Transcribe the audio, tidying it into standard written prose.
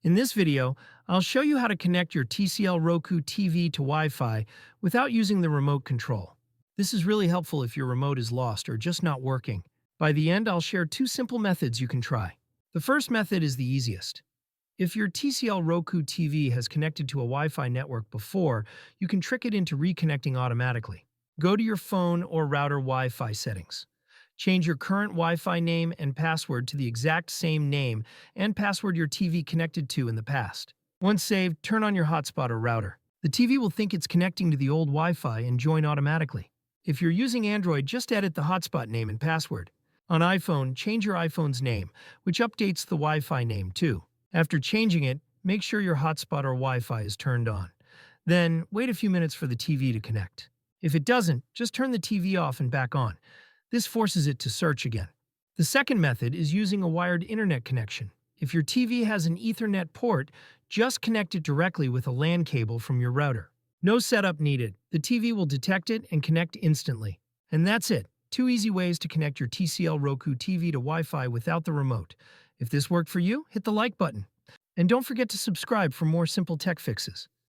In this video, I'll show you how to connect your TCL Roku TV to Wi-Fi without using the remote control. This is really helpful if your remote is lost or just not working. By the end, I'll share two simple methods you can try. The first method is the easiest. If your TCL Roku TV has connected to a Wi-Fi network before, you can trick it into reconnecting automatically. Go to your phone or router Wi-Fi settings. Change your current Wi-Fi name and password to the exact same name and password your TV connected to in the past. Once saved, turn on your hotspot or router. The TV will think it's connecting to the old Wi-Fi and join automatically. If you're using Android, just edit the hotspot name and password. On iPhone, change your iPhone's name, which updates the Wi-Fi name too. After changing it, make sure your hotspot or Wi-Fi is turned on. Then, wait a few minutes for the TV to connect. If it doesn't, just turn the TV off and back on. This forces it to search again. The second method is using a wired internet connection. If your TV has an Ethernet port, just connect it directly with a LAN cable from your router. No setup needed. The TV will detect it and connect instantly. And that's it. Two easy ways to connect your TCL Roku TV to Wi-Fi without the remote. If this worked for you, hit the like button. And don't forget to subscribe for more simple tech fixes.